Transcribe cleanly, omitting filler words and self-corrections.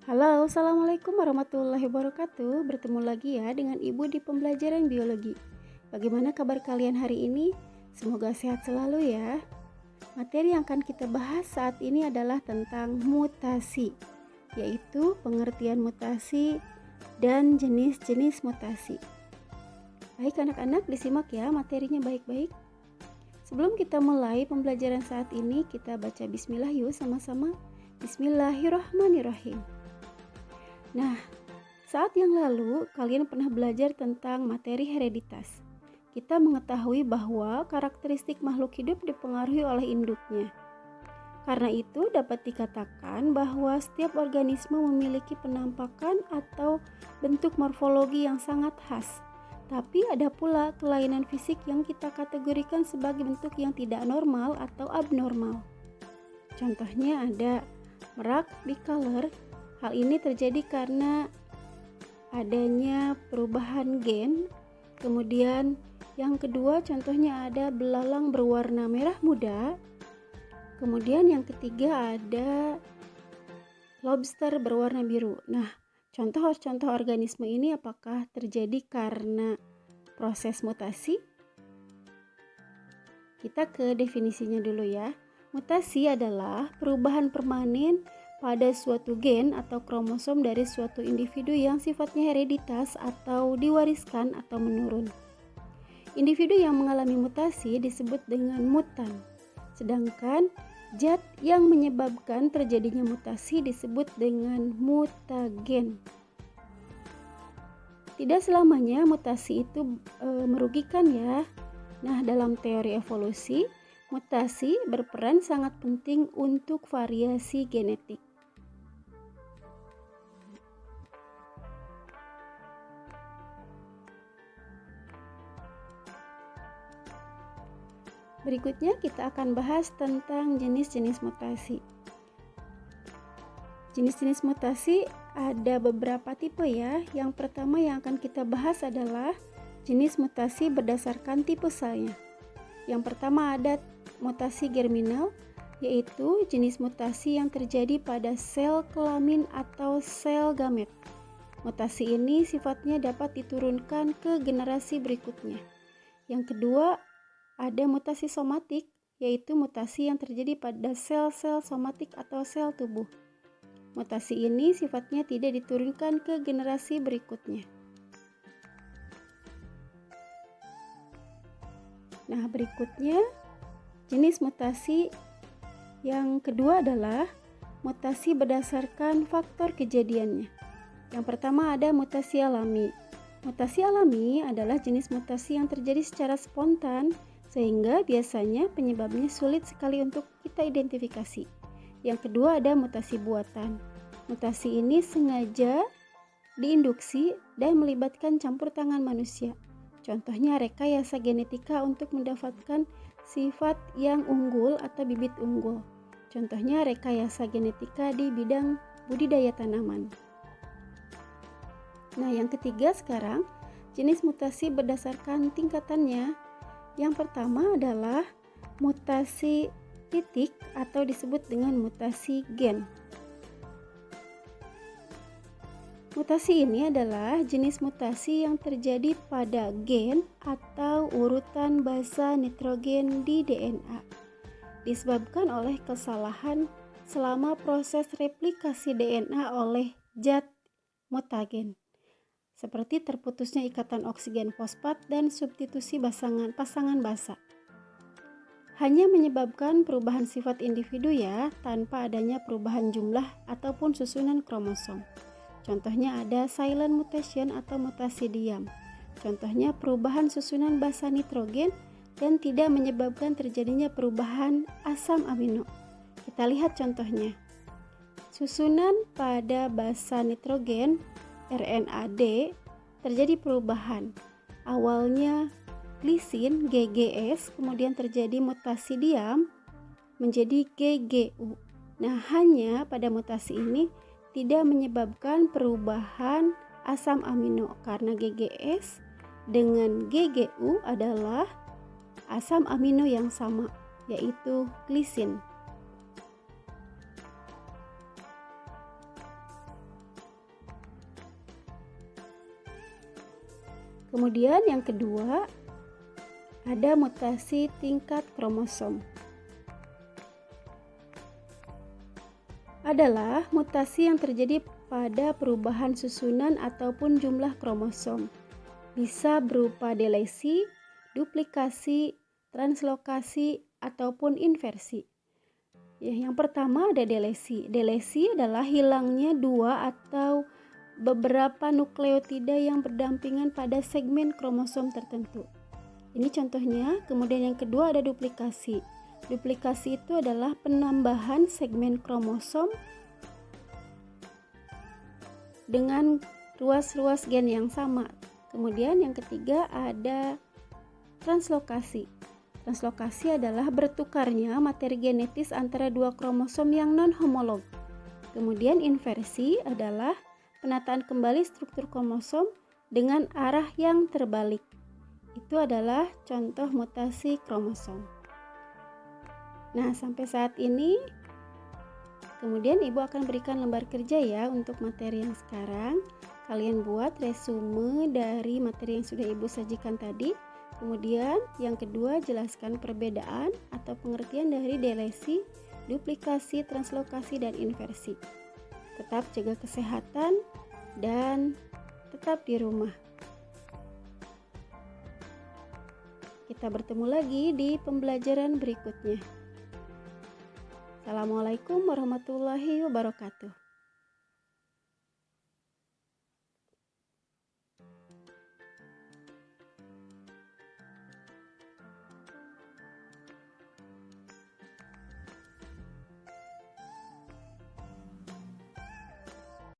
Halo, Assalamualaikum warahmatullahi wabarakatuh. Bertemu lagi ya dengan Ibu di pembelajaran biologi. Bagaimana kabar kalian hari ini? Semoga sehat selalu ya. Materi yang akan kita bahas saat ini adalah tentang mutasi, yaitu pengertian mutasi dan jenis-jenis mutasi. Baik anak-anak, disimak ya materinya baik-baik. Sebelum kita mulai pembelajaran saat ini, kita baca bismillah yuk sama-sama. Bismillahirrahmanirrahim. Nah, saat yang lalu kalian pernah belajar tentang materi hereditas. Kita mengetahui bahwa karakteristik makhluk hidup dipengaruhi oleh induknya. Karena itu dapat dikatakan bahwa setiap organisme memiliki penampakan atau bentuk morfologi yang sangat khas. Tapi ada pula kelainan fisik yang kita kategorikan sebagai bentuk yang tidak normal atau abnormal. Contohnya ada merak bicolor. Hal ini terjadi karena adanya perubahan gen. Kemudian yang kedua contohnya ada belalang berwarna merah muda. Kemudian yang ketiga ada lobster berwarna biru. Nah, contoh-contoh organisme ini apakah terjadi karena proses mutasi? Kita ke definisinya dulu ya. Mutasi adalah perubahan permanen pada suatu gen atau kromosom dari suatu individu yang sifatnya hereditas atau diwariskan atau menurun. Individu yang mengalami mutasi disebut dengan mutan, sedangkan zat yang menyebabkan terjadinya mutasi disebut dengan mutagen. Tidak selamanya mutasi itu merugikan ya. Nah, dalam teori evolusi, mutasi berperan sangat penting untuk variasi genetik. Berikutnya kita akan bahas tentang jenis-jenis mutasi. Jenis-jenis mutasi ada beberapa tipe ya. Yang pertama yang akan kita bahas adalah jenis mutasi berdasarkan tipe selnya. Yang pertama ada mutasi germinal, yaitu jenis mutasi yang terjadi pada sel kelamin atau sel gamet. Mutasi ini sifatnya dapat diturunkan ke generasi berikutnya. Yang kedua ada mutasi somatik, yaitu mutasi yang terjadi pada sel-sel somatik atau sel tubuh. Mutasi ini sifatnya tidak diturunkan ke generasi berikutnya. Nah, berikutnya jenis mutasi yang kedua adalah mutasi berdasarkan faktor kejadiannya. Yang pertama ada mutasi alami. Mutasi alami adalah jenis mutasi yang terjadi secara spontan, sehingga biasanya penyebabnya sulit sekali untuk kita identifikasi. Yang kedua ada mutasi buatan. Mutasi ini sengaja diinduksi dan melibatkan campur tangan manusia. Contohnya rekayasa genetika untuk mendapatkan sifat yang unggul atau bibit unggul. Contohnya rekayasa genetika di bidang budidaya tanaman. Nah, yang ketiga sekarang jenis mutasi berdasarkan tingkatannya. Yang pertama adalah mutasi titik atau disebut dengan mutasi gen. Mutasi ini adalah jenis mutasi yang terjadi pada gen atau urutan basa nitrogen di DNA. Disebabkan oleh kesalahan selama proses replikasi DNA oleh zat mutagen, seperti terputusnya ikatan oksigen fosfat dan substitusi pasangan basa. Hanya menyebabkan perubahan sifat individu ya, tanpa adanya perubahan jumlah ataupun susunan kromosom. Contohnya ada silent mutation atau mutasi diam. Contohnya perubahan susunan basa nitrogen dan tidak menyebabkan terjadinya perubahan asam amino. Kita lihat contohnya. Susunan pada basa nitrogen RNAD terjadi perubahan. Awalnya glisin GGS, kemudian terjadi mutasi diam menjadi GGU. Nah, hanya pada mutasi ini tidak menyebabkan perubahan asam amino karena GGS dengan GGU adalah asam amino yang sama, yaitu glisin. Kemudian yang kedua, ada mutasi tingkat kromosom. Adalah mutasi yang terjadi pada perubahan susunan ataupun jumlah kromosom. Bisa berupa delesi, duplikasi, translokasi, ataupun inversi. Yang pertama ada delesi. Delesi adalah hilangnya dua atau beberapa nukleotida yang berdampingan pada segmen kromosom tertentu. Ini contohnya. Kemudian yang kedua ada duplikasi. Duplikasi itu adalah penambahan segmen kromosom dengan ruas-ruas gen yang sama. Kemudian yang ketiga ada translokasi. Translokasi adalah bertukarnya materi genetis antara dua kromosom yang non-homolog. Kemudian inversi adalah penataan kembali struktur kromosom dengan arah yang terbalik. Itu adalah contoh mutasi kromosom. Nah, sampai saat ini, kemudian Ibu akan berikan lembar kerja ya untuk materi yang sekarang. Kalian buat resume dari materi yang sudah Ibu sajikan tadi. Kemudian yang kedua, jelaskan perbedaan atau pengertian dari delesi, duplikasi, translokasi, dan inversi. Tetap jaga kesehatan dan tetap di rumah. Kita bertemu lagi di pembelajaran berikutnya. Assalamualaikum warahmatullahi wabarakatuh.